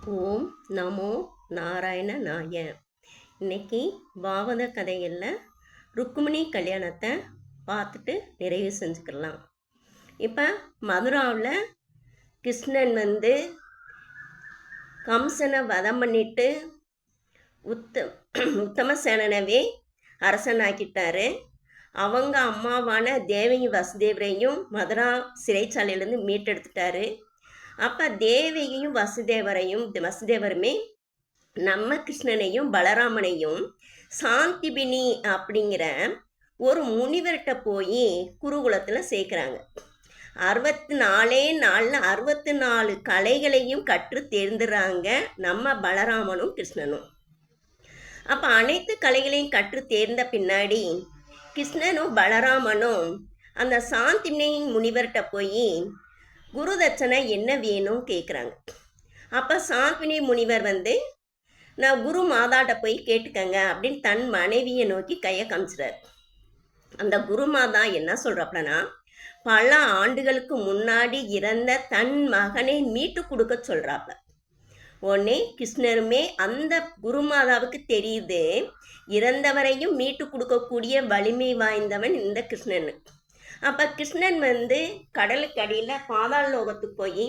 ஓம் நமோ நாராயண நாய. இன்னைக்கு பாவத கதையில் ருக்குமணி கல்யாணத்தை பார்த்துட்டு நிறைவு செஞ்சுக்கலாம். இப்போ மதுராவில் கிருஷ்ணன் கம்சனை வதம் பண்ணிட்டு உத்தமசேனனவே அரசனாக்கிட்டாரு. அவங்க அம்மாவான தேவகி வசுதேவரையும் மதுரா சிறைச்சாலையிலேருந்து மீட்டெடுத்துட்டாரு. அப்போ தேவியையும் வசுதேவருமே நம்ம கிருஷ்ணனையும் பலராமனையும் சாந்திபினி அப்படிங்கிற ஒரு முனிவர்கிட்ட போய் குருகுலத்தில் சேர்க்குறாங்க. 64 நாளில் 64 கலைகளையும் கற்று தேர்ந்துடுறாங்க நம்ம பலராமனும் கிருஷ்ணனும். அப்போ அனைத்து கலைகளையும் கற்று தேர்ந்த பின்னாடி கிருஷ்ணனும் பலராமனும் அந்த சாந்திபினி முனிவர்கிட்ட போய் குரு தட்சணை என்ன வேணும் கேட்குறாங்க. அப்போ சாந்தினி முனிவர் நான் குரு மாதாட்ட போய் கேட்டுக்கங்க அப்படின்னு தன் மனைவியை நோக்கி கையை காமிச்சிறார். அந்த குரு மாதா என்ன சொல்கிறப்பனா, பல ஆண்டுகளுக்கு முன்னாடி இறந்த தன் மகனை மீட்டு கொடுக்க சொல்கிறாப்ப. உடனே கிருஷ்ணருமே அந்த குருமாதாவுக்கு தெரியுது, இறந்தவரையும் மீட்டு கொடுக்கக்கூடிய வலிமை வாய்ந்தவன் இந்த கிருஷ்ணன். அப்போ கிருஷ்ணன் கடலுக்கு அடியில் பாதாள லோகத்துக்கு போய்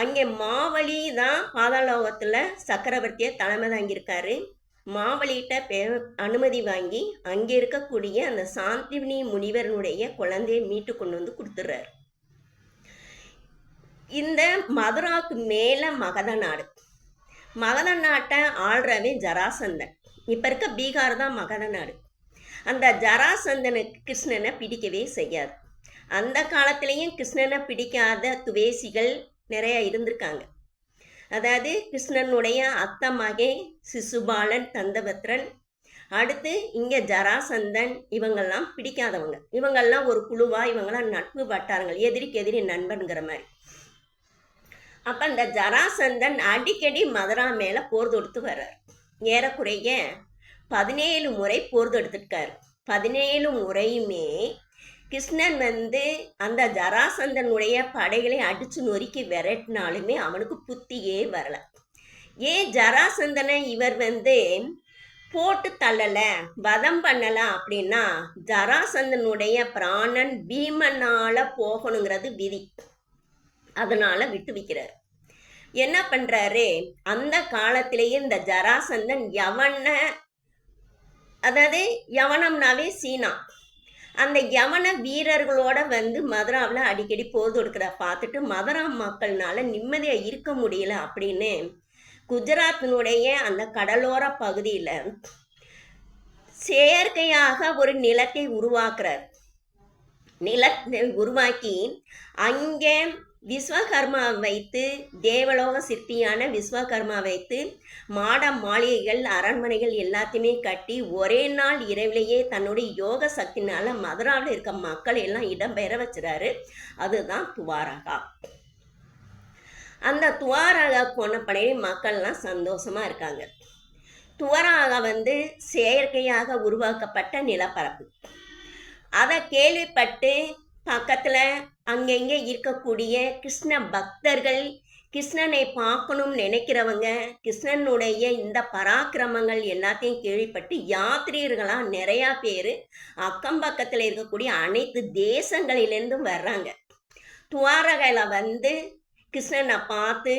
அங்கே மாவலி தான் பாதாள லோகத்தில் சக்கரவர்த்தியை தலைமை தாங்கியிருக்காரு. மாவலிகிட்ட அனுமதி வாங்கி அங்கே இருக்கக்கூடிய அந்த சாந்தினி முனிவரனுடைய குழந்தையை மீட்டு கொண்டு கொடுத்துட்றாரு. இந்த மதுராவுக்கு மேலே மகத நாடு. மகத நாட்டை ஆள்றவே ஜராசந்தன். இப்போ இருக்க பீகார் தான் மகத நாடு. அந்த ஜராசந்தனுக்கு கிருஷ்ணனை பிடிக்கவே செய்யாது. அந்த காலத்திலையும் கிருஷ்ணனை பிடிக்காத துவேசிகள் நிறைய இருந்திருக்காங்க. அதாவது கிருஷ்ணனுடைய அத்தை மகன் சிசுபாலன், தந்தபத்ரன், அடுத்து இங்கே ஜராசந்தன், இவங்கெல்லாம் பிடிக்காதவங்க. இவங்கெல்லாம் ஒரு குழுவா, இவங்கெல்லாம் நட்பு வட்டாரங்கள், எதிரிக்கு எதிரி நண்பன்கிற மாதிரி. அப்போ இந்த ஜராசந்தன் அடிக்கடி மதுரா மேலே போர் தொடுத்து வர்றார். ஏறக்குறைய 17 முறை போர் தொடுத்துருக்காரு. 17 முறையுமே கிருஷ்ணன் அந்த ஜராசந்தனுடைய படைகளை அடிச்சு நொறுக்கி விரட்டினாலுமே அவனுக்கு புத்தியே வரல. ஏன் ஜராசந்தனை இவர் போட்டு தள்ளலை, வதம் பண்ணலாம் அப்படின்னா, ஜராசந்தனுடைய பிராணன் பீமனால போகணுங்கிறது விதி. அதனால விட்டு வைக்கிறார். என்ன பண்றாரு, அந்த காலத்திலேயே இந்த ஜராசந்தன் அதாவது யவனம்னாவே சீனா, அந்த யவன வீரர்களோட மதுராவில் அடிக்கடி போர் தொடுக்கிற பார்த்துட்டு மதுரா மக்கள்னால நிம்மதியாக இருக்க முடியல அப்படின்னு குஜராத்தினுடைய அந்த கடலோர பகுதியில் செயற்கையாக ஒரு நிலத்தை உருவாக்குறார். நிலத்தை உருவாக்கி அங்கே விஸ்வகர்மா வைத்து, தேவலோக சிற்பியான விஸ்வகர்மா வைத்து மாட மாளிகைகள், அரண்மனைகள் எல்லாத்தையுமே கட்டி ஒரே நாள் இரவிலேயே தன்னுடைய யோக சக்தினால மதுராவில் இருக்க மக்கள் எல்லாம் இடம்பெயர வச்சுறாரு. அதுதான் துவாரகா. அந்த துவாரகா போன படையை மக்கள்லாம் சந்தோஷமா இருக்காங்க. துவாரகா செயற்கையாக உருவாக்கப்பட்ட நிலப்பரப்பு. அதை கேள்விப்பட்டு பக்கத்தில் அங்கங்கே இருக்கக்கூடிய கிருஷ்ண பக்தர்கள், கிருஷ்ணனை பார்க்கணும்னு நினைக்கிறவங்க, கிருஷ்ணனுடைய இந்த பராக்கிரமங்கள் எல்லாத்தையும் கேள்விப்பட்டு யாத்திரியர்களாக நிறையா பேர் அக்கம் பக்கத்தில் இருக்கக்கூடிய அனைத்து தேசங்களிலேருந்தும் வர்றாங்க. துவாரகையில் கிருஷ்ணனை பார்த்து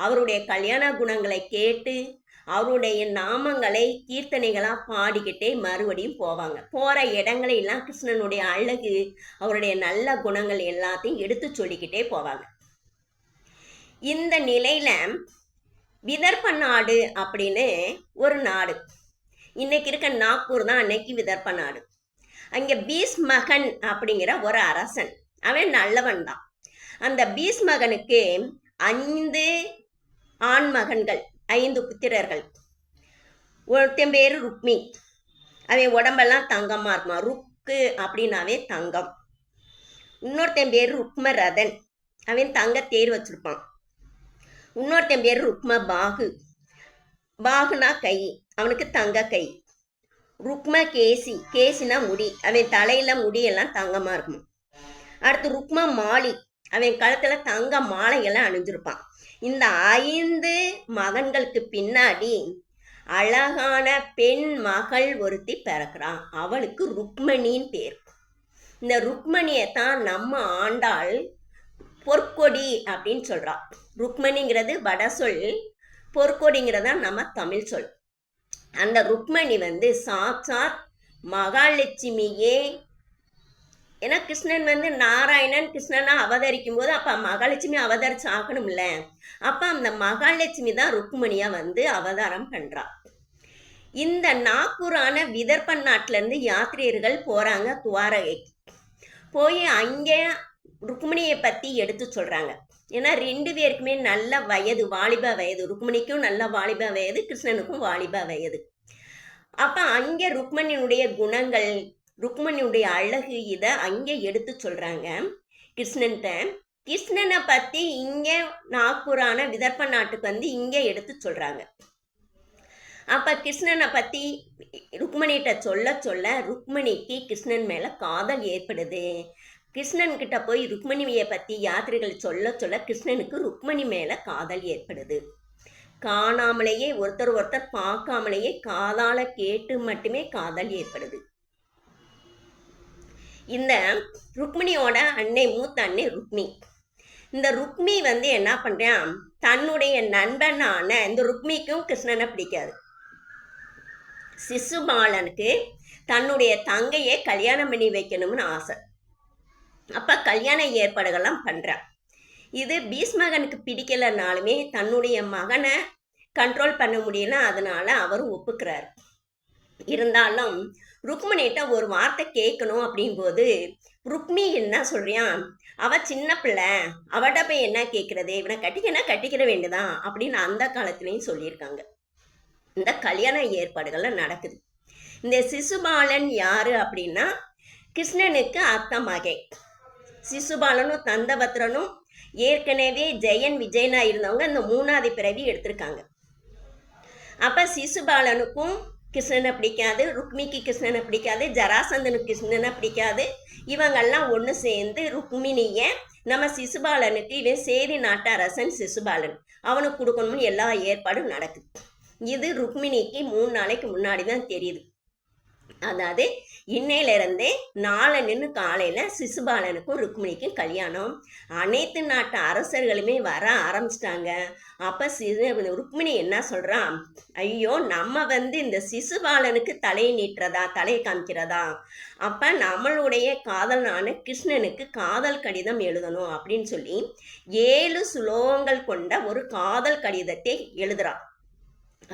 அவருடைய கல்யாண குணங்களை கேட்டு அவருடைய நாமங்களை கீர்த்தனைகளாக பாடிக்கிட்டே மறுபடியும் போவாங்க. போகிற இடங்களெல்லாம் கிருஷ்ணனுடைய அழகு, அவருடைய நல்ல குணங்கள் எல்லாத்தையும் எடுத்து சொல்லிக்கிட்டே போவாங்க. இந்த நிலையில் விதர்ப்ப நாடு அப்படின்னு ஒரு நாடு, இன்னைக்கு இருக்க நாக்பூர் தான் அன்னைக்கு விதர்ப்ப நாடு. அங்கே பீஷ்மகன் அப்படிங்கிற ஒரு அரசன், அவன் நல்லவன் தான். அந்த பீஷ்மகனுக்கு 5 ஆண்மகன்கள், 5 புத்திரர்கள். ஒருத்தன் பேர் ருக்மி, அவன் உடம்பெல்லாம் தங்கமாக இருக்குமா, ருக்கு அப்படின்னாவே தங்கம். இன்னொருத்தன் பேர் ருக்மரதன், அவன் தங்க தேர் வச்சிருப்பான். இன்னொருத்தன் பேர் ருக்ம பாகு, பாகுனா கை, அவனுக்கு தங்க கை. ருக்ம கேசி, கேசினா முடி, அவன் தலையில் முடியெல்லாம் தங்கமாக இருக்குமா. அடுத்து ருக்ம மாலி, அவன் கழுத்தில் தங்க மாலையெல்லாம் அணிஞ்சிருப்பான். இந்த 5 மகன்களுக்கு பின்னாடி அழகான பெண் மகள் ஒருத்தி பிறக்கிறான். அவளுக்கு ருக்மணின்னு பேர். இந்த ருக்மணியை தான் நம்ம ஆண்டாள் பொற்கொடி அப்படின்னு சொல்றா. ருக்மணிங்கிறது வட சொல், பொற்கொடிங்கிறதா நம்ம தமிழ் சொல். அந்த ருக்மணி வந்து சாட்சாத் மகாலட்சுமியே. ஏன்னா கிருஷ்ணன் வந்து நாராயணன் கிருஷ்ணனா அவதரிக்கும் போது அப்ப மகாலட்சுமி அவதரிச்சு ஆகணும்ல. அப்ப அந்த மகாலட்சுமி தான் ருக்மணியா வந்து அவதாரம் பண்றா. இந்த நாக்கூரான விதர்ப்ப நாட்டுல இருந்து யாத்திரியர்கள் போறாங்க துவாரகைக்கு. போய் அங்கே ருக்மிணியை பத்தி எடுத்து சொல்றாங்க. ஏன்னா 2 பேருக்குமே நல்ல வயது, வாலிப வயது. ருக்மிணிக்கும் நல்ல வாலிப வயது, கிருஷ்ணனுக்கும் வாலிப வயது. அப்ப அங்கே ருக்மணியுடைய குணங்கள், ருக்மணியுடைய அழகு இதை அங்கே எடுத்து சொல்றாங்க கிருஷ்ணன்ட்ட. கிருஷ்ணனை பத்தி இங்க நாக்கூரான விதர்ப்ப நாட்டுக்கு வந்து இங்க எடுத்து சொல்றாங்க. அப்ப கிருஷ்ணனை பத்தி ருக்மணிகிட்ட சொல்ல சொல்ல ருக்மணிக்கு கிருஷ்ணன் மேல காதல் ஏற்படுது. கிருஷ்ணன் கிட்ட போய் ருக்மணியை பத்தி யாத்திரைகள் சொல்ல சொல்ல கிருஷ்ணனுக்கு ருக்மணி மேல காதல் ஏற்படுது. காணாமலேயே ஒருத்தர் ஒருத்தர் பார்க்காமலேயே காதால கேட்டு மட்டுமே காதல் ஏற்படுது. இந்த ருக்மிணியோட அன்னை, மூத்த அன்னை ருக்மி. இந்த ருக்மி வந்து என்ன பண்றான், தன்னுடைய நண்பனான இந்த ருக்மிக்கும் கிருஷ்ணனை பிடிக்காது. சிசுபாலனுக்கு தன்னுடைய தங்கையை கல்யாணம் பண்ணி வைக்கணும்னு ஆசை. அப்ப கல்யாண ஏற்பாடுகள்லாம் பண்றான். இது பீஷ்மகனுக்கு பிடிக்கலனாலுமே தன்னுடைய மகனை கண்ட்ரோல் பண்ண முடியல, அதனால அவர் ஒப்புக்கிறார். இருந்தாலும் ருக்மிணிகிட்ட ஒரு வார்த்தை கேட்கணும் அப்படின் போது ருக்மி என்ன சொல்றியான், அவ சின்ன பிள்ளை, அவட்ட போய் என்ன கேட்கறது, இவனை கட்டிக்கிற வேண்டியதான் அப்படின்னு அந்த காலத்திலையும் சொல்லியிருக்காங்க. இந்த கல்யாண ஏற்பாடுகள்லாம் நடக்குது. இந்த சிசுபாலன் யாரு அப்படின்னா கிருஷ்ணனுக்கு அத்த மகன். சிசுபாலனும் தந்தபத்ரனும் ஏற்கனவே ஜெயன் விஜயனா இருந்தவங்க இந்த 3வது பிறவி எடுத்திருக்காங்க. அப்ப சிசுபாலனுக்கும் கிருஷ்ணனை பிடிக்காது, ருக்மிக்கு கிருஷ்ணனை பிடிக்காது, ஜராசந்தனுக்கு கிருஷ்ணனை பிடிக்காது. இவங்கெல்லாம் ஒன்று சேர்ந்து ருக்மிணிய நம்ம சிசுபாலனுக்கு, இவன் சேதி நாட்டு அரசன் சிசுபாலன், அவனுக்கு கொடுக்கணும்னு எல்லா ஏற்பாடும் நடக்குது. இது ருக்மிணிக்கு 3 நாளைக்கு முன்னாடி தான் தெரியுது. அதாவது இன்னையிலிருந்தே நாளன்னு காலையில சிசுபாலனுக்கும் ருக்மிணிக்கும் கல்யாணம். அனைத்து நாட்டு அரசர்களுமே வர ஆரம்பிச்சிட்டாங்க. அப்ப ருக்மிணி என்ன சொல்றான், ஐயோ நம்ம வந்து இந்த சிசுபாலனுக்கு தலையை நீட்டுறதா, தலையை காமிக்கிறதா, அப்ப நம்மளுடைய காதலான கிருஷ்ணனுக்கு காதல் கடிதம் எழுதணும் அப்படின்னு சொல்லி 7 ஸ்லோகங்கள் கொண்ட ஒரு காதல் கடிதத்தை எழுதுறான்.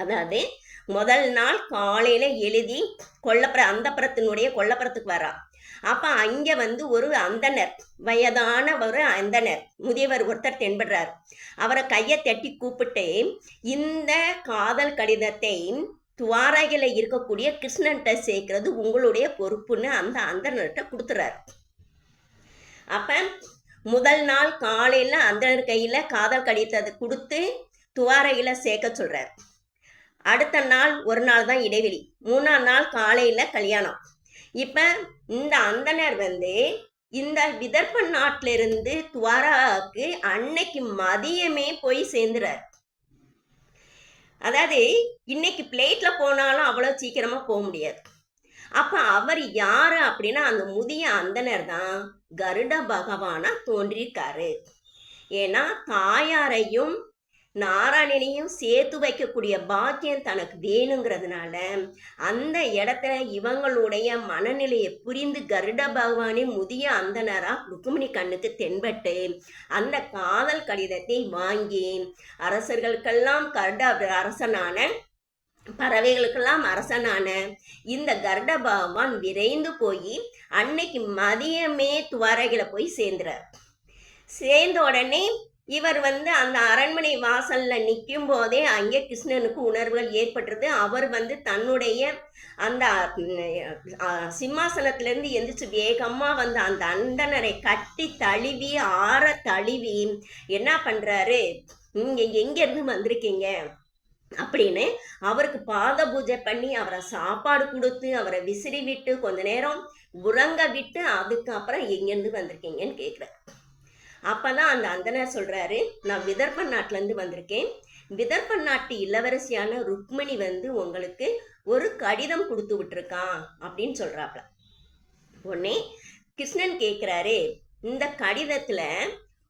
அதாவது முதல் நாள் காலையில எழுதி அந்தப்புறத்தினுடைய கொல்லப்புறத்துக்கு வர்றான். அப்ப அங்க வந்து ஒரு அந்தனர், வயதான ஒரு அந்தனர், முதியவர் ஒருத்தர் தென்படுறார். அவரை கையை தட்டி கூப்பிட்டு இந்த காதல் கடிதத்தை துவாரகையில இருக்கக்கூடிய கிருஷ்ணன்கிட்ட சேர்க்கிறது உங்களுடைய பொறுப்புன்னு அந்த அந்தனர்கிட்ட கொடுத்துறாரு. அப்ப முதல் நாள் காலையில அந்தனர் கையில காதல் கடிதத்தை கொடுத்து துவாரகையில சேர்க்க சொல்றாரு. அடுத்த நாள் ஒரு நாள் தான் இடைவெளி, 3ஆம் நாள் காலையில கல்யாணம். இப்ப இந்த அந்தனர் வந்து இந்த விதர்ப்ப நாட்டில இருந்து துவாராவுக்கு அன்னைக்கு மதியமே போய் சேர்ந்துறார். அதாவது இன்னைக்கு பிளேட்ல போனாலும் அவ்வளவு சீக்கிரமா போக முடியாது. அப்ப அவர் யாரு அப்படின்னா அந்த முதிய அந்தனர் தான் கருட பகவானா தோன்றியிருக்காரு. ஏன்னா தாயாரையும் நாராயணனையும் சேர்த்து வைக்கக்கூடிய பாக்கியம் தனக்கு வேணுங்கிறதுனால அந்த இடத்துல இவங்களுடைய மனநிலையை புரிந்து கருட பகவானே முதிய அந்தனரா ருக்மிணி கண்ணுக்கு தென்பட்டு அந்த காதல் கடிதத்தை வாங்கி அரசர்களுக்கெல்லாம் அரசனான பறவைகளுக்கெல்லாம் அரசனான இந்த கருட பகவான் விரைந்து போய் அன்னைக்கு மதியமே துவாரகையில போய் சேர்ந்துறார். சேர்ந்த உடனே இவர் வந்து அந்த அரண்மனை வாசல்ல நிற்கும் போதே அங்கே கிருஷ்ணனுக்கு உணர்வுகள் ஏற்பட்டுருது. அவர் வந்து தன்னுடைய அந்த சிம்மாசனத்திலிருந்து எந்திரிச்சு வேகமா வந்து அந்த அந்தனரை கட்டி தழுவி ஆற தழுவி என்ன பண்றாரு, நீங்க எங்க இருந்து வந்திருக்கீங்க அப்படின்னு அவருக்கு பாத பூஜை பண்ணி அவரை சாப்பாடு கொடுத்து அவரை விசிறி விட்டு கொஞ்ச நேரம் உறங்க விட்டு அதுக்கப்புறம் எங்கேருந்து வந்திருக்கீங்கன்னு கேட்குறாரு. அப்பதான் அந்த அந்தனர் சொல்றாரு, நான் விதர்ப்ப நாட்டுல இருந்து வந்திருக்கேன். விதர்ப்ப நாட்டு இளவரசியான ருக்மணி வந்து உங்களுக்கு ஒரு கடிதம் கொடுத்து விட்டுருக்கான் அப்படின்னு சொல்றாப்ல. உடனே கிருஷ்ணன் கேட்கிறாரு, இந்த கடிதத்துல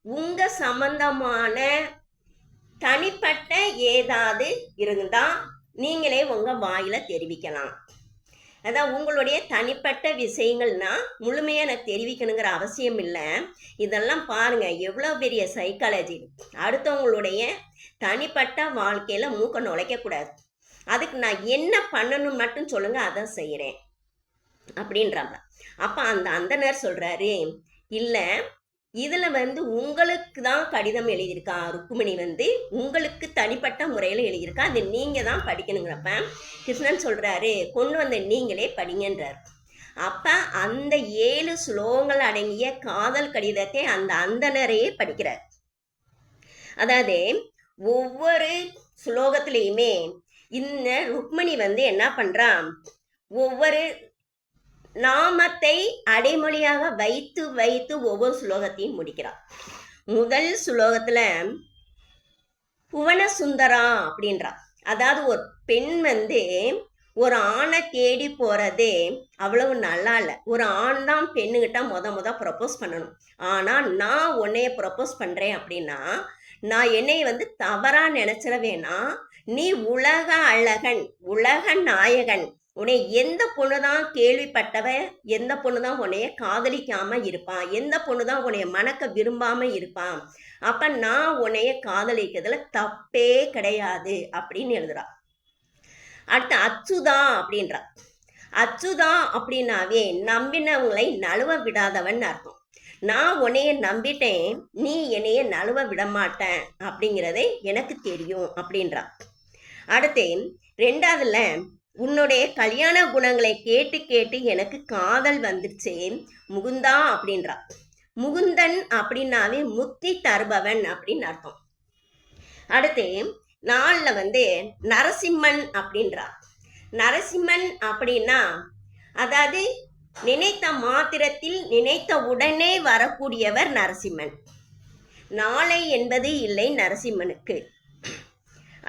உங்க சம்பந்தமான தனிப்பட்ட ஏதாவது இருந்தா நீங்களே உங்க வாயில தெரிவிக்கலாம். அதான் உங்களுடைய தனிப்பட்ட விஷயங்கள்னா முழுமையாக எனக்கு தெரிவிக்கணுங்கிற அவசியம் இல்லை. இதெல்லாம் பாருங்க எவ்வளோ பெரிய சைக்காலஜி. அடுத்தவங்களுடைய தனிப்பட்ட வாழ்க்கையில மூக்க நுழைக்கக்கூடாது. அதுக்கு நான் என்ன பண்ணணும்னு மட்டும் சொல்லுங்க, அதான் செய்கிறேன் அப்படின்றாங்க. அப்போ அந்த அந்தனர் சொல்றாரு, இல்லை இதுல வந்து உங்களுக்கு தான் கடிதம் எழுதியிருக்கா, ருக்குமணி வந்து உங்களுக்கு தனிப்பட்ட முறையில் எழுதியிருக்கா, அது நீங்க தான் படிக்கணுங்கிறப்ப கிருஷ்ணன் சொல்றாரு, கொண்டு வந்த நீங்களே படிங்கன்றார். அப்ப அந்த 7 ஸ்லோகங்கள் அடங்கிய காதல் கடிதத்தை அந்த அந்தனரையே படிக்கிறார். அதாவது ஒவ்வொரு ஸ்லோகத்திலையுமே இந்த ருக்மணி வந்து என்ன பண்றான், ஒவ்வொரு நாமத்தை அடைமொழியாக வைத்து வைத்து ஒவ்வொரு ஸ்லோகத்தையும் முடிக்கிறான். முதல் ஸ்லோகத்துல புவன சுந்தரா அப்படின்றா. அதாவது ஒரு பெண் வந்து ஒரு ஆணை தேடி போறது அவ்வளவு நல்லா இல்லை. ஒரு ஆண் தான் பெண்ணுகிட்ட முத ப்ரப்போஸ் பண்ணணும். ஆனா நான் உன்னைய ப்ரப்போஸ் பண்றேன் அப்படின்னா நான் என்னை வந்து தவறா நினைச்சிட வேணாம். நீ உலக அழகன், உலக நாயகன். உன்னை எந்த பொண்ணுதான் கேள்விப்பட்டவ, எந்த பொண்ணுதான் உன்னைய காதலிக்காம இருப்பான், எந்த பொண்ணுதான் உன்னைய மணக்க விரும்பாம இருப்பான். அப்ப நான் உன்னைய காதலிக்கிறதுல தப்பே கிடையாது அப்படின்னு எழுதுறா. அடுத்து அச்சுதா அப்படின்றா. அச்சுதா அப்படின்னாவே நம்பினவங்களை நழுவ விடாதவன் அர்த்தம். நான் உன்னைய நம்பிட்டேன், நீ என்னைய நழுவ விடமாட்டேன் அப்படிங்கிறதே எனக்கு தெரியும் அப்படின்றா. அடுத்து 2வதுல உன்னுடைய கல்யாண குணங்களை கேட்டு கேட்டு எனக்கு காதல் வந்துருச்சு முகுந்தா அப்படின்றா. முகுந்தன் அப்படின்னாவே முக்தி தருபவன் அப்படின்னு அர்த்தம். அடுத்து 4ல வந்து நரசிம்மன் அப்படின்றா. நரசிம்மன் அப்படின்னா அதாவது நினைத்த மாத்திரத்தில் நினைத்த உடனே வரக்கூடியவர் நரசிம்மன். நாளை என்பது இல்லை நரசிம்மனுக்கு.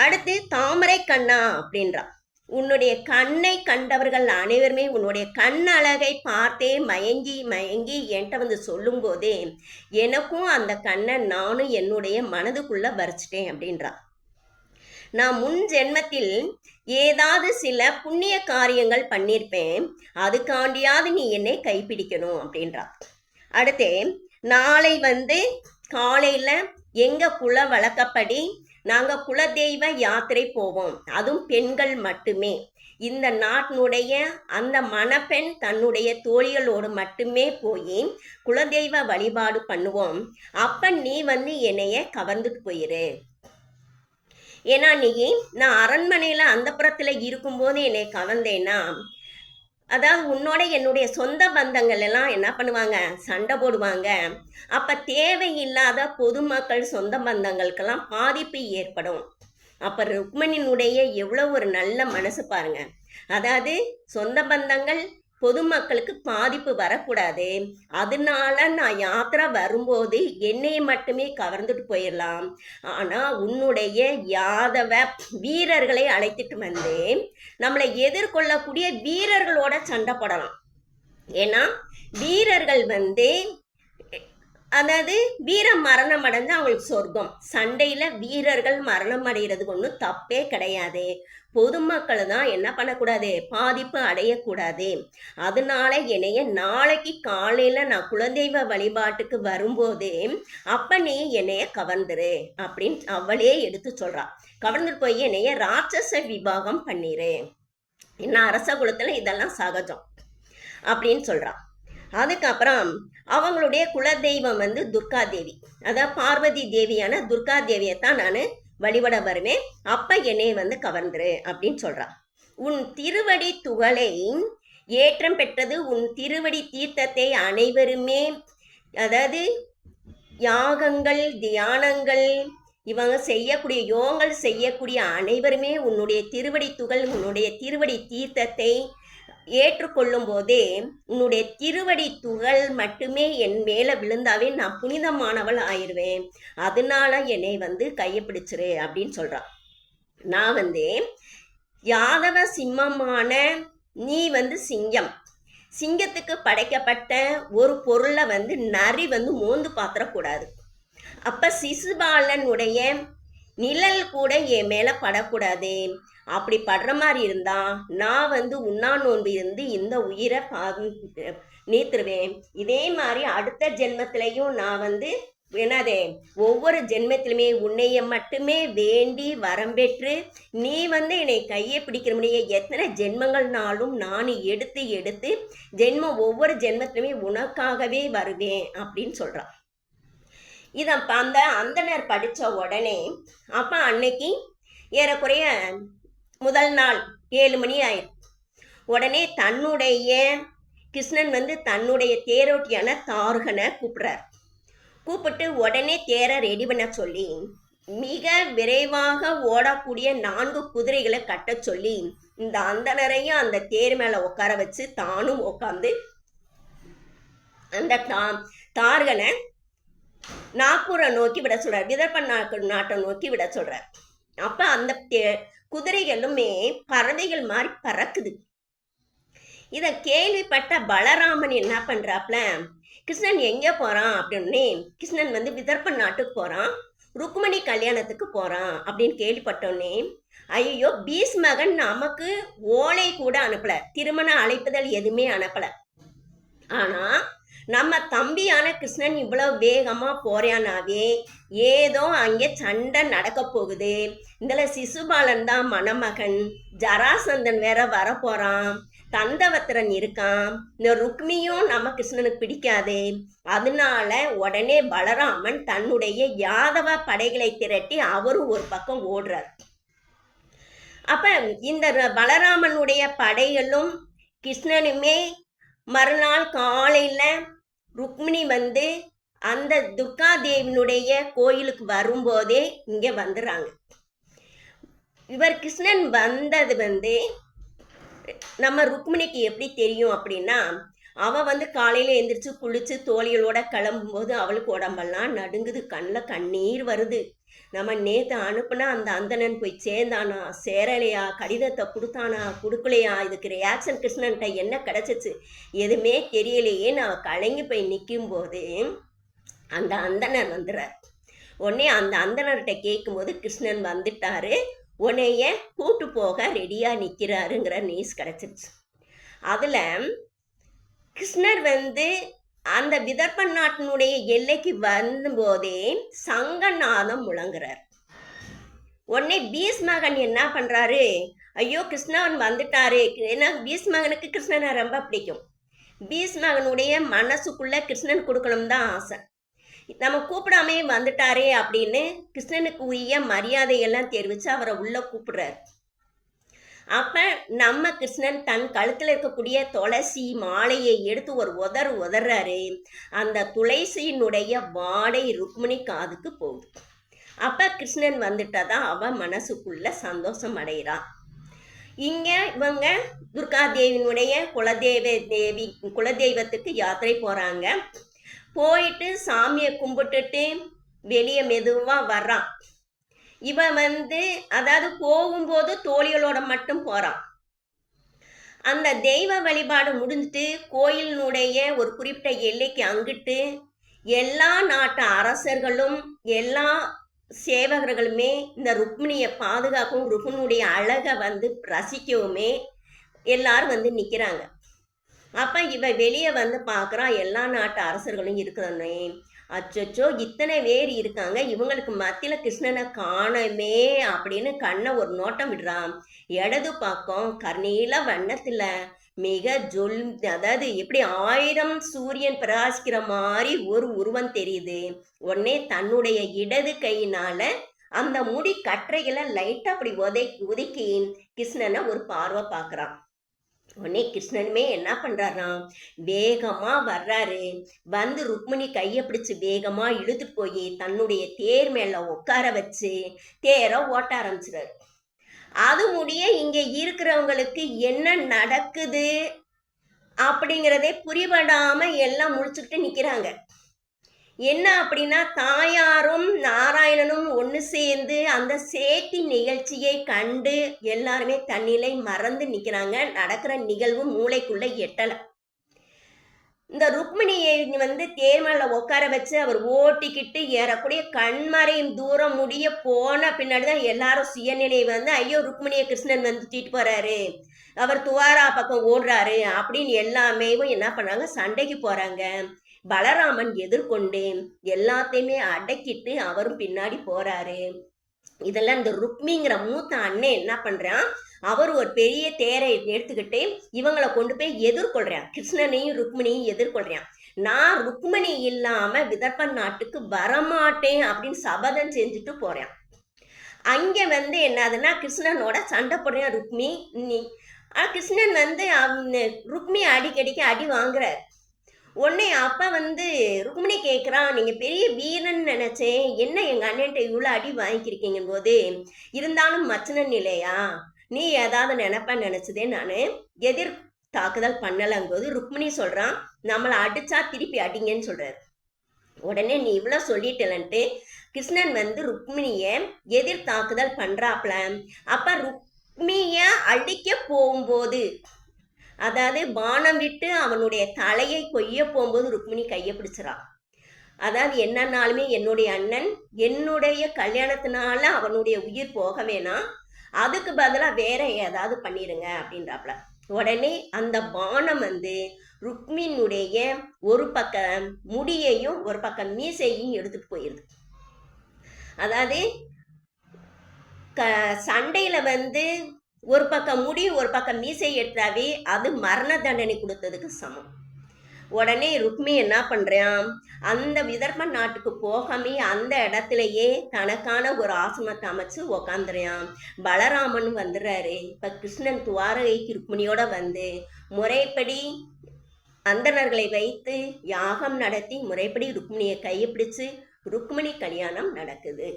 அடுத்து தாமரை கண்ணா அப்படின்றா. உன்னுடைய கண்ணை கண்டவர்கள் அனைவருமே உன்னுடைய கண் அழகை பார்த்தே மயங்கி மயங்கி என்கிட்ட வந்து சொல்லும் போதே எனக்கும் அந்த கண்ணை நானும் என்னுடைய மனதுக்குள்ள வரைச்சிட்டேன் அப்படின்றா. நான் முன் ஜென்மத்தில் ஏதாவது சில புண்ணிய காரியங்கள் பண்ணியிருப்பேன், அதுக்காண்டியாவது நீ என்னை கைப்பிடிக்கணும் அப்படின்றா. அடுத்து நாளை வந்து காலையில எங்க குல வழக்கப்படி நாங்கள் குலதெய்வ யாத்திரை போவோம், அதுவும் பெண்கள் மட்டுமே. இந்த நாட்டினுடைய அந்த மணப்பெண் தன்னுடைய தோழிகளோடு மட்டுமே போய் குலதெய்வ வழிபாடு பண்ணுவோம். அப்ப நீ வந்து என்னைய கவர்ந்துட்டு போயிரு. ஏன்னா நீ நான் அரண்மனையில அந்த புறத்துல இருக்கும்போது என்னை கவர்ந்தேன்னா, அதாவது உன்னோட என்னுடைய சொந்த பந்தங்கள் எல்லாம் என்ன பண்ணுவாங்க, சண்டை போடுவாங்க. அப்ப தேவையில்லாத பொதுமக்கள் சொந்த பந்தங்களுக்கெல்லாம் பாதிப்பு ஏற்படும். அப்ப ருக்மணியினுடைய எவ்வளவு ஒரு நல்ல மனசு பாருங்க. அதாவது சொந்த பந்தங்கள் பொதுமக்களுக்கு பாதிப்பு வரக்கூடாது, அதனால நான் யாத்திரை வரும்போது என்னை மட்டுமே கவர்ந்துட்டு போயிடலாம். ஆனா உன்னுடைய யாதவ வீரர்களை அழைத்துட்டு வந்து நம்மளை எதிர்கொள்ளக்கூடிய வீரர்களோட சண்டை போடலாம். ஏன்னா வீரர்கள் வந்து அதாவது வீரம் மரணம் அடைஞ்சா அவங்களுக்கு சொர்க்கம். சண்டையில வீரர்கள் மரணம் அடைகிறது ஒன்றும் தப்பே கிடையாது. பொதுமக்கள் தான் என்ன பண்ணக்கூடாது, பாதிப்பு அடையக்கூடாது. அதனால என்னைய நாளைக்கு காலையில நான் குலதெய்வ வழிபாட்டுக்கு வரும்போது அப்ப நீ என்னைய கவர்ந்துரு அப்படின்னு அவளே எடுத்து சொல்றா. கவர்ந்துட்டு போய் என்னைய ராட்சச விவாகம் பண்ணிரு, என்ன அரச குலத்துல இதெல்லாம் சகஜம் அப்படின்னு சொல்றா. அதுக்கப்புறம் அவங்களுடைய குலதெய்வம் வந்து துர்கா தேவி, அதாவது பார்வதி தேவியான துர்கா தேவியை தான் நான் வழிபட வருவேன். அப்ப என்னை வந்து கவர்ந்துரு அப்படின்னு சொல்றா. உன் திருவடி துகளை ஏற்றம் பெற்றது, உன் திருவடி தீர்த்தத்தை அனைவருமே, அதாவது யாகங்கள் தியானங்கள் இவங்க செய்யக்கூடிய யோகங்கள் செய்யக்கூடிய அனைவருமே உன்னுடைய திருவடி துகள் உன்னுடைய திருவடி தீர்த்தத்தை ஏற்றுக்கொள்ளும் போதே உன்னுடைய திருவடி துகள் மட்டுமே என் மேல விழுந்தாவே நான் புனிதமானவள் ஆயிடுவேன், அதனால என்னை கையை பிடிச்சிரு அப்படின்னு சொல்றான். நான் யாதவ சிம்மமான நீ சிங்கம், சிங்கத்துக்கு படைக்கப்பட்ட ஒரு பொருளை நரி மோந்து பாத்திரக்கூடாது. அப்ப சிசுபாலனுடைய நிழல் கூட என் மேல படக்கூடாது. அப்படி படுற மாதிரி இருந்தா நான் உண்ணா நோன்பு இருந்து இந்த உயிரை நீத்துருவேன். இதே மாதிரி அடுத்த ஜென்மத்திலையும் நான் என்னதே ஒவ்வொரு ஜென்மத்திலுமே உன்னைய மட்டுமே வேண்டி வரம் பெற்று நீ என்னை கையை பிடிக்கிற முடிய எத்தனை ஜென்மங்கள்னாலும் நான் எடுத்து எடுத்து ஜென்மம் ஒவ்வொரு ஜென்மத்திலுமே உனக்காகவே வருவேன் அப்படின்னு சொல்றான். இதை அந்த அந்தனர் படித்த உடனே அப்போ அன்னைக்கு ஏறக்குறைய முதல் நாள் 7 மணி ஆயிடும். உடனே தன்னுடைய கிருஷ்ணன் தன்னுடைய தேரோட்டியான தார்கனை கூப்பிட்றார். கூப்பிட்டு உடனே தேரை ரெடி பண்ண சொல்லி மிக விரைவாக ஓடக்கூடிய 4 குதிரைகளை கட்ட சொல்லி இந்த அந்தனரையும் அந்த தேர் மேலே உட்கார வச்சு தானும் உட்காந்து அந்த தார்கனை நாக்பூரை நோக்கி விட சொல்றார், விதர்ப நாட்டை நோக்கி விட சொல்றார். அப்ப அந்த குதிரைகளுமே பறவைகள் மாதிரி பறக்குது. இத கேள்விப்பட்ட பலராமன் என்ன பண்றாப்ல, கிருஷ்ணன் எங்க போறான் அப்படின்னு, கிருஷ்ணன் விதர்ப நாட்டுக்கு போறான், ருக்மணி கல்யாணத்துக்கு போறான் அப்படின்னு கேள்விப்பட்டோன்னே, ஐயோ பீஷ்மகன் நமக்கு ஓலை கூட அனுப்பல, திருமண அழைப்புதல் எதுவுமே அனுப்பல. ஆனா நம்ம தம்பியான கிருஷ்ணன் இவ்வளவு வேகமா போறானாவே ஏதோ அங்கே சண்டை நடக்க போகுது. இதுல சிசுபாலன் தான் மணமகன், ஜராசந்தன் வேற வரப்போறான், தந்தவத்திரன் இருக்கான், இந்த ருக்மியும் நம்ம கிருஷ்ணனுக்கு பிடிக்காது. அதனால உடனே பலராமன் தன்னுடைய யாதவ படைகளை திரட்டி அவரும் ஒரு பக்கம் ஓடுறார். அப்ப இந்த பலராமனுடைய படைகளும் கிருஷ்ணனுமே மறுநாள் காலையில ருக்மிணி அந்த துர்காதேவினுடைய கோயிலுக்கு வரும்போதே இங்க வந்துடுறாங்க. இவர் கிருஷ்ணன் வந்தது நம்ம ருக்மிணிக்கு எப்படி தெரியும் அப்படின்னா, அவ காலையில எந்திரிச்சு குளிச்சு தோழிகளோட கிளம்பும்போது அவளுக்கு உடம்பெல்லாம் நடுங்குது, கண்ணில் கண்ணீர் வருது. நம்ம நேற்று அனுப்புனா அந்த அந்தணன் போய் சேர்ந்தானா சேரலையா, கடிதத்தை கொடுத்தானா கொடுக்கலையா, இதுக்கு ரியாக்ஷன் கிருஷ்ணன்ட்ட என்ன கிடைச்சிச்சு எதுவுமே தெரியலையே. நான் கலங்கி போய் நிற்கும் போது அந்த அந்தணர் வந்துடுறார். உடனே அந்த அந்தணர்கிட்ட கேட்கும்போது கிருஷ்ணன் வந்துட்டாரு, உன்னைய கூட்டு போக ரெடியா நிற்கிறாருங்கிற நியூஸ் கிடைச்சிருச்சு. அதுல கிருஷ்ணர் அந்த விதர்ப நாட்டினுடைய எல்லைக்கு வரும்போதே சங்கநாதம் முழங்குறார். உடனே பீஷ்மகன் என்ன பண்றாரு, ஐயோ கிருஷ்ணன் வந்துட்டாரு, ஏன்னா பீஷ்மகனுக்கு கிருஷ்ணனை ரொம்ப பிடிக்கும். பீஷ்மகனுடைய மனசுக்குள்ள கிருஷ்ணன் கொடுக்கணும் தான் ஆசை. நம்ம கூப்பிடாமே வந்துட்டாரே அப்படின்னு கிருஷ்ணனுக்கு உரிய மரியாதையெல்லாம் தெரிவிச்சு அவரை உள்ள கூப்பிடுறாரு. அப்ப நம்ம கிருஷ்ணன் தன் கழுத்துல இருக்கக்கூடிய துளசி மாலையை எடுத்து ஒரு உதறாரு. அந்த துளசியினுடைய வாடை ருக்மிணி காதுக்கு போகுது. அப்ப கிருஷ்ணன் வந்துட்டதான் அவ மனசுக்குள்ள சந்தோஷம் அடைகிறான். இங்க இவங்க துர்காதேவியினுடைய குலதெய்வத்துக்கு யாத்திரை போறாங்க. போயிட்டு சாமியை கும்பிட்டுட்டு வெளியே மெதுவா வர்றான். இவன் அதாவது போகும்போது தோழிகளோட மட்டும் போறான். அந்த தெய்வ வழிபாடு முடிஞ்சிட்டு கோயிலினுடைய ஒரு குறிப்பிட்ட எல்லைக்கு அங்கிட்டு எல்லா நாட்டு அரசர்களும் எல்லா சேவகர்களுமே இந்த ருக்மிணியை பாதுகாக்கவும் ருக்மிணியுடைய அழகை ரசிக்கவுமே எல்லாரும் நிற்கிறாங்க. அப்ப இவ வெளியே பார்க்குறான், எல்லா நாட்டு அரசர்களும் இருக்கிறனே, அச்சோ இத்தனை பேர் இருக்காங்க, இவங்களுக்கு மத்தியில கிருஷ்ணனை காணமே அப்படின்னு கண்ணை ஒரு நோட்டம் விடுறான். இடது பக்கம் கர்ணீல வண்ணத்துல மிக அதாவது எப்படி 1000 சூரியன் பிரகாசிக்கிற மாதிரி ஒரு உருவம் தெரியுது. உடனே தன்னுடைய இடது கையினால அந்த முடி கற்றைகளை லைட்டா அப்படி ஒதுக்கி கிருஷ்ணனை ஒரு பார்வை பார்க்கறான். உடனே கிருஷ்ணனுமே என்ன பண்றாராம், வேகமா வர்றாரு. ருக்மிணி கையை பிடிச்சு வேகமா இழுத்துட்டு போய் தன்னுடைய தேர் மேல உட்கார வச்சு தேரை ஓட்ட ஆரம்பிச்சிடாரு. அது முடிய இங்க இருக்கிறவங்களுக்கு என்ன நடக்குது அப்படிங்கிறதே புரிபடாம எல்லாம் முடிச்சுக்கிட்டு நிக்கிறாங்க. என்ன அப்படின்னா, தாயாரும் நாராயணனும் ஒன்று சேர்ந்து அந்த சேத்தி நிகழ்ச்சியை கண்டு எல்லாருமே தன்னிலை மறந்து நிக்கிறாங்க. நடக்கிற நிகழ்வு மூளைக்குள்ள எட்டல. இந்த ருக்மிணியை தேர்மல்ல உட்கார வச்சு அவர் ஓட்டிக்கிட்டு ஏறக்கூடிய கண்மறையும் தூரம் முடிய போன பின்னாடிதான் எல்லாரும் சுயநிலை ஐயோ ருக்மிணியை கிருஷ்ணன் தூக்கிட்டு போறாரு, அவர் துவாரா பக்கம் ஓடுறாரு அப்படின்னு எல்லாமே என்ன பண்ணாங்க, சண்டைக்கு போறாங்க. பலராமன் எதிர்கொண்டு எல்லாத்தையுமே அடக்கிட்டு அவரும் பின்னாடி போறாரு. இதெல்லாம் இந்த ருக்மிங்கிற மூத்த அண்ணன் என்ன பண்றான், அவர் ஒரு பெரிய தேரை எடுத்துக்கிட்டு இவங்களை கொண்டு போய் எதிர்கொள்றான். கிருஷ்ணனையும் ருக்மிணியும் எதிர்கொள்றான். நான் ருக்மிணி இல்லாம விதர்ப்ப நாட்டுக்கு வரமாட்டேன் அப்படின்னு சபதம் செஞ்சுட்டு போறேன். அங்க என்னதுன்னா கிருஷ்ணனோட சண்டை போடுறான் ருக்மி. கிருஷ்ணன் ருக்மி அடிக்கடிக்கு அடி வாங்குறார். உடனே அப்ப ருக்மிணி கேட்குறான், நீங்க பெரிய வீரன் நினைச்சேன், என்ன எங்க அண்ணன்ட்ட இவ்வளோ அடி வாங்கிக்கிறீங்க போது இருந்தாலும் மச்சனன் இல்லையா, நீ ஏதாவது நினைப்ப நினைச்சதே நான் எதிர் தாக்குதல் பண்ணலம்போது ருக்மிணி சொல்றான், நம்மளை அடிச்சா திருப்பி அடிங்கன்னு சொல்றாரு. உடனே நீ இவ்வளோ சொல்லிட்டலன்ட்டு கிருஷ்ணன் ருக்மிணிய எதிர் தாக்குதல் பண்றாப்ல. அப்ப ருக்மிய அடிக்க போகும்போது, அதாவது பானம் விட்டு அவனுடைய தலையை கொய்ய போகும்போது ருக்மிணி கையை பிடிச்சிடான். அதாவது என்னன்னாலுமே என்னுடைய அண்ணன் என்னுடைய கல்யாணத்தினால அவனுடைய உயிர் போக வேணாம், அதுக்கு பதிலாக வேற ஏதாவது பண்ணிடுங்க அப்படின்றாப்ல. உடனே அந்த பானம் ருக்மினுடைய ஒரு பக்கம் முடியையும் ஒரு பக்கம் மீசையும் எடுத்துட்டு போயிருது. அதாவது சண்டையில ஒரு பக்கம் முடி ஒரு பக்கம் மீசை எடுத்தாவே அது மரண தண்டனை கொடுத்ததுக்கு சமம். உடனே ருக்மி என்ன பண்றான், அந்த விதர்ப்ப நாட்டுக்கு போகாமே அந்த இடத்துலயே தனக்கான ஒரு ஆசிரமத்தை அமைச்சு உக்காந்துறான். பலராமன் வந்துடுறாரு. இப்ப கிருஷ்ணன் துவாரகைக்கு ருக்மிணியோட முறைப்படி அந்தணர்களை வைத்து யாகம் நடத்தி முறைப்படி ருக்மிணியை கையை பிடிச்சு ருக்மிணி கல்யாணம் நடக்குது.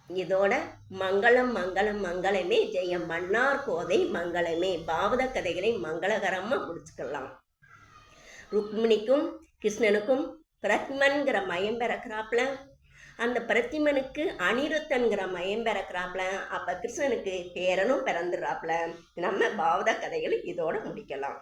இதோட மங்களம் மங்களம் மங்களமே ஜெயம் மன்னார் கோதை மங்களமே. பாவத கதைகளை மங்களகரமா முடிச்சுக்கலாம். ருக்மிணிக்கும் கிருஷ்ணனுக்கும் பிரத்மன்கிற மயம் பிறக்கிறாப்புல, அந்த பிரத்திமனுக்கு அனிருத்தன்கிற மயம் பிறக்கிறாப்புல. அப்ப கிருஷ்ணனுக்கு பேரனும் பிறந்துடுறாப்புல. நம்ம பாவத கதைகளை இதோட முடிக்கலாம்.